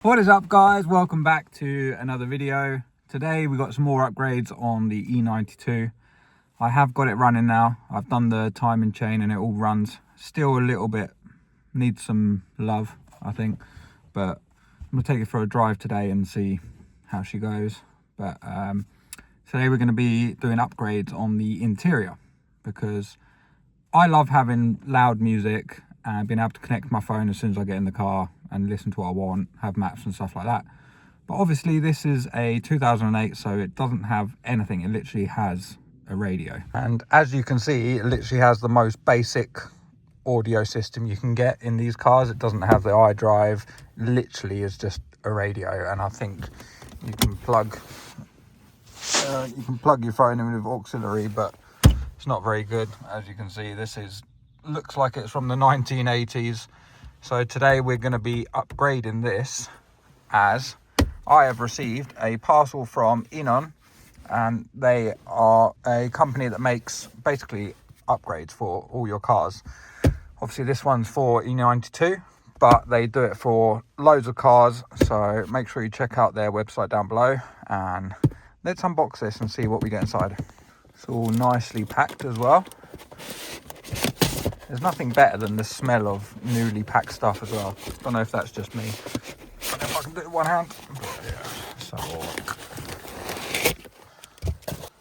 What is up, guys? Welcome back to another video. Today we got some more upgrades on the E92. I have got it running now. I've done the timing chain and it all runs. Still a little bit needs some love, I think, but I'm gonna take it for a drive today and see how she goes. But today we're going to be doing upgrades on the interior because I love having loud music and being able to connect my phone as soon as I get in the car and listen to what I want, have maps and stuff like that. But obviously this is a 2008, so it doesn't have anything. It literally has a radio. And as you can see, it literally has the most basic audio system you can get in these cars. It doesn't have the iDrive. Literally is just a radio, and I think you can plug your phone in with auxiliary, but it's not very good. As you can see, this looks like it's from the 1980s. So today we're going to be upgrading this, as I have received a parcel from Eonon, and they are a company that makes basically upgrades for all your cars. Obviously this one's for E92, but they do it for loads of cars, so make sure you check out their website down below, and let's unbox this and see what we get inside. It's all nicely packed as well. There's nothing better than the smell of newly packed stuff as well. Don't know if that's just me. I don't know if I can do it with one hand. But yeah, so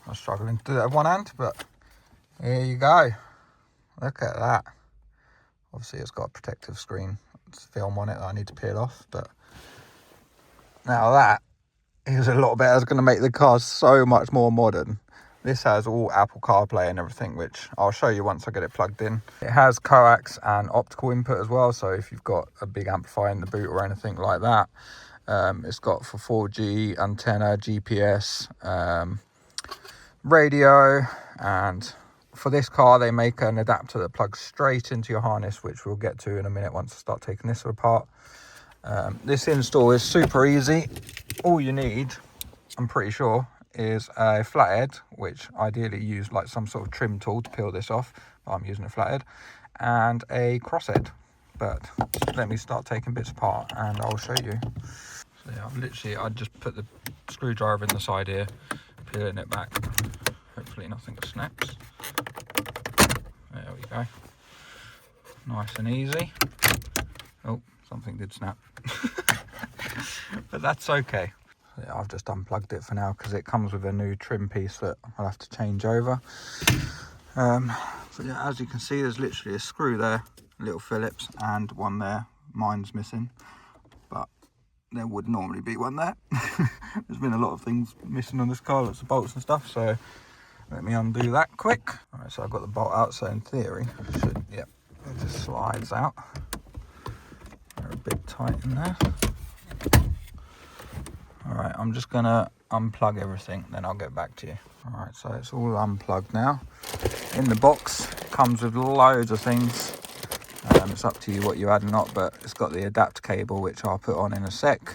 I'm struggling to do that with one hand, but here you go. Look at that. Obviously it's got a protective screen. It's film on it that I need to peel off, but now that is a lot better. It's going to make the car so much more modern. This has all Apple CarPlay and everything, which I'll show you once I get it plugged in. It has coax and optical input as well, so if you've got a big amplifier in the boot or anything like that, it's got for 4G, antenna, GPS, radio, and for this car they make an adapter that plugs straight into your harness, which we'll get to in a minute once I start taking this apart. This install is super easy. All you need, I'm pretty sure, is a flathead, which ideally use like some sort of trim tool to peel this off, but I'm using a flathead, and a crosshead. But let me start taking bits apart and I'll show you. So yeah, I just put the screwdriver in the side here, peeling it back. Hopefully nothing snaps. There we go. Nice and easy. Oh, something did snap. But that's okay. Yeah, I've just unplugged it for now because it comes with a new trim piece that I'll have to change over. So yeah, as you can see, there's literally a screw there, little Phillips, and one there. Mine's missing, but there would normally be one there. There's been a lot of things missing on this car, lots of bolts and stuff, so let me undo that quick. All right, so I've got the bolt out, so in theory, it just slides out. They're a bit tight in there. Alright, I'm just going to unplug everything, then I'll get back to you. Alright, so it's all unplugged now. In the box, it comes with loads of things. It's up to you what you add or not, but it's got the adapt cable, which I'll put on in a sec.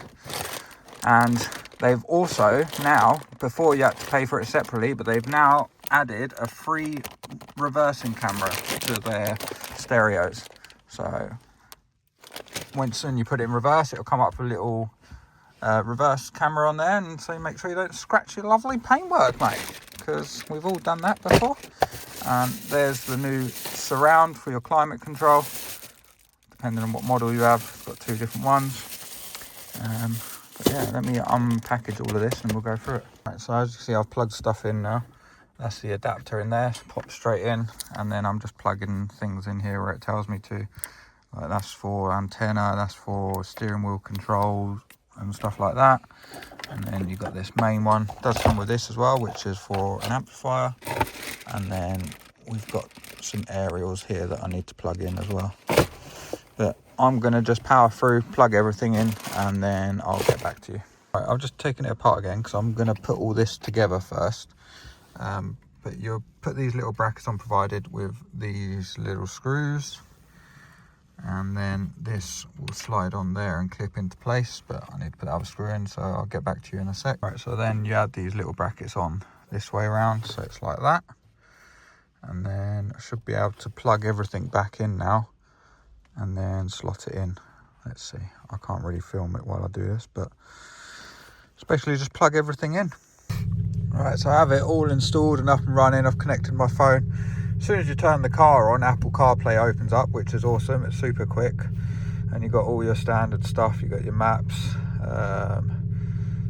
And they've also now, before you had to pay for it separately, but they've now added a free reversing camera to their stereos. So when you put it in reverse, it'll come up with a little reverse camera on there, and so make sure you don't scratch your lovely paintwork, mate, because we've all done that before. And there's the new surround for your climate control, depending on what model you have. It's got two different ones. But yeah, let me unpackage all of this and we'll go through it. Right, so as you see, I've plugged stuff in now. That's the adapter in there, pop straight in, and then I'm just plugging things in here where it tells me to. Like that's for antenna, that's for steering wheel control and stuff like that. And then you've got this main one. It does come with this as well, which is for an amplifier. And then we've got some aerials here that I need to plug in as well. But I'm going to just power through, plug everything in, and then I'll get back to you. Right, I've just taken it apart again because I'm going to put all this together first. But you'll put these little brackets on provided with these little screws. And then this will slide on there and clip into place, but I need to put the other screw in, so I'll get back to you in a sec. Right, so then you add these little brackets on this way around, so it's like that. And then I should be able to plug everything back in now and then slot it in. let's see, I can't really film it while I do this, but especially just plug everything in. Alright, so I have it all installed and up and running. I've connected my phone. As soon as you turn the car on, Apple CarPlay opens up, which is awesome. It's super quick, and you've got all your standard stuff. You've got your maps,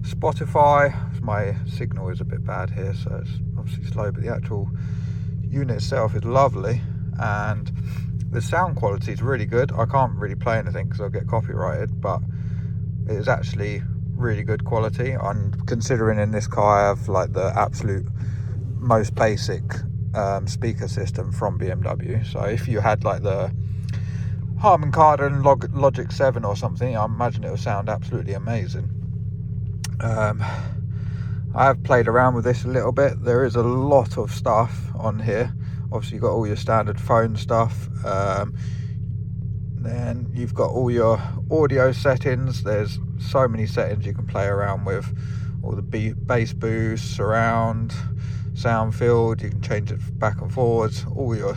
Spotify. My signal is a bit bad here, so it's obviously slow, but the actual unit itself is lovely, and the sound quality is really good. I can't really play anything because I'll get copyrighted, but it is actually really good quality. I'm considering in this car I have like the absolute most basic speaker system from BMW. So if you had like the Harman Kardon Logic 7 or something, I imagine it would sound absolutely amazing. I have played around with this a little bit. There is a lot of stuff on here. Obviously you've got all your standard phone stuff, then you've got all your audio settings. There's so many settings you can play around with. All the bass boost, surround, sound field, you can change it back and forwards. All your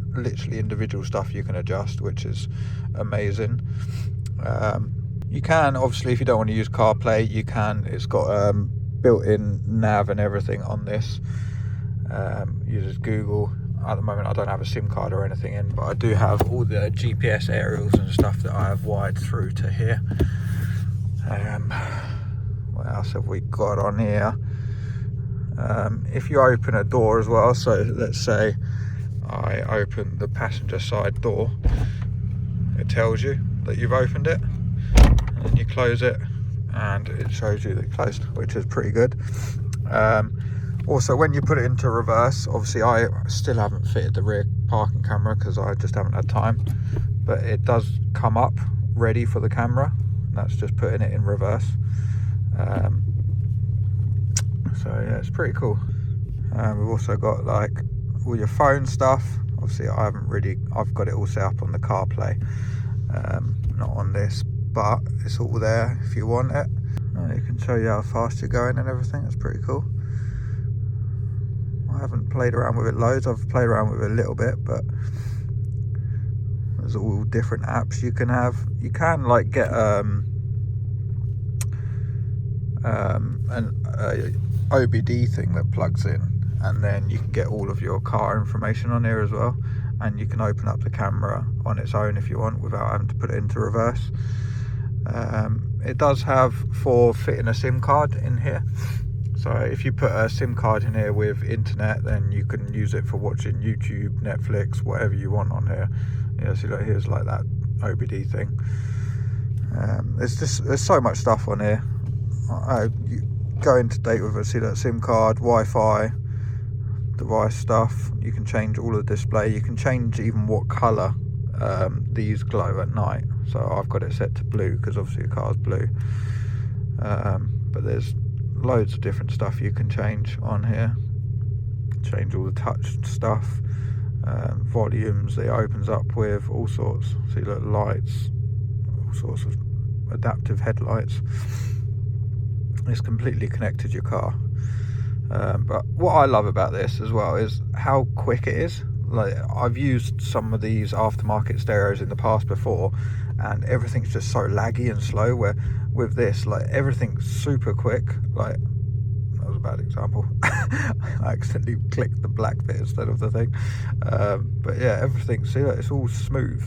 literally individual stuff you can adjust, which is amazing. You can, obviously, if you don't want to use CarPlay, you can. It's got built-in nav and everything on this. Uses Google. At the moment I don't have a SIM card or anything in, but I do have all the GPS aerials and stuff that I have wired through to here. What else have we got on here? If you open a door as well, so let's say I open the passenger side door, it tells you that you've opened it, and then you close it and it shows you that it's closed, which is pretty good. Also, when you put it into reverse, obviously I still haven't fitted the rear parking camera because I just haven't had time, but it does come up ready for the camera, and that's just putting it in reverse. So yeah, it's pretty cool. We've also got like all your phone stuff. Obviously I've got it all set up on the CarPlay, not on this, but it's all there if you want it. You can show you how fast you're going and everything. That's pretty cool. I haven't played around with it loads. I've played around with it a little bit, but there's all different apps you can have. You can like get an OBD thing that plugs in, and then you can get all of your car information on here as well, and you can open up the camera on its own if you want without having to put it into reverse. It does have for fitting a SIM card in here. So if you put a SIM card in here with internet, then you can use it for watching YouTube, Netflix, whatever you want on here. Yeah, see, like here's like that OBD thing. There's so much stuff on here. You go into date with it, see that SIM card, Wi-Fi, device stuff. You can change all of the display. You can change even what colour these glow at night. So I've got it set to blue because obviously the car's blue. But there's loads of different stuff you can change on here. Change all the touch stuff, volumes. It opens up with all sorts. See, look, lights, all sorts of adaptive headlights. It's completely connected your car. But what I love about this as well is how quick it is. Like, I've used some of these aftermarket stereos in the past before, and everything's just so laggy and slow, where with this, like, everything's super quick. Like, that was a bad example. I accidentally clicked the black bit instead of the thing. But yeah, everything, see, like, it's all smooth.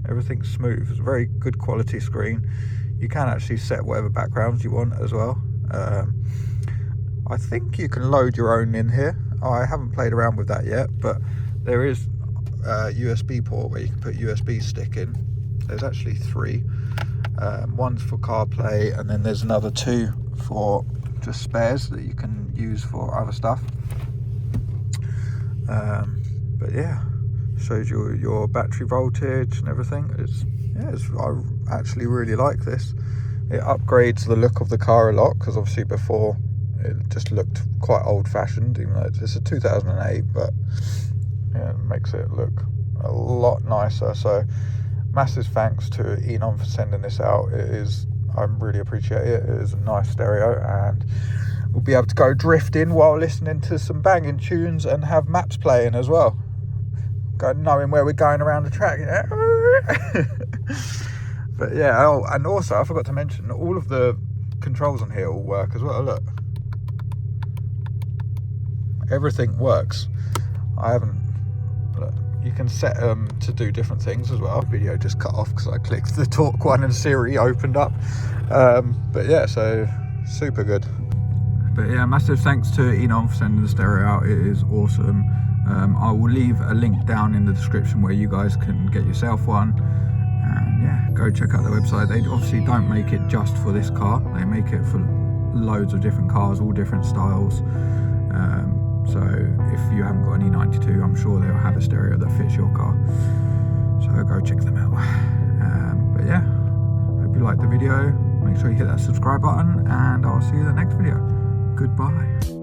Everything's smooth. It's a very good quality screen. You can actually set whatever backgrounds you want as well. I think you can load your own in here. I haven't played around with that yet, but there is a USB port where you can put USB stick in. There's actually 3. One's for CarPlay, and then there's another 2 for just spares that you can use for other stuff. But yeah, shows you your battery voltage and everything. I actually really like this. It upgrades the look of the car a lot, because obviously before it just looked quite old-fashioned, even though it's a 2008, but yeah, it makes it look a lot nicer. So massive thanks to Eonon for sending this out. I really appreciate it. It is a nice stereo, and we'll be able to go drifting while listening to some banging tunes and have maps playing as well. Knowing where we're going around the track, you know. But yeah, oh, and also I forgot to mention, all of the controls on here all work as well. Look, everything works. I haven't, look, you can set them to do different things as well. Video just cut off because I clicked the talk one and Siri opened up. But yeah, so super good. But yeah, massive thanks to Eonon for sending the stereo out. It is awesome. I will leave a link down in the description where you guys can get yourself one. And yeah, go check out the website. They obviously don't make it just for this car. They make it for loads of different cars, all different styles. So if you haven't got an E92, I'm sure they'll have a stereo that fits your car. So go check them out. But yeah, hope you liked the video. Make sure you hit that subscribe button and I'll see you in the next video. Goodbye.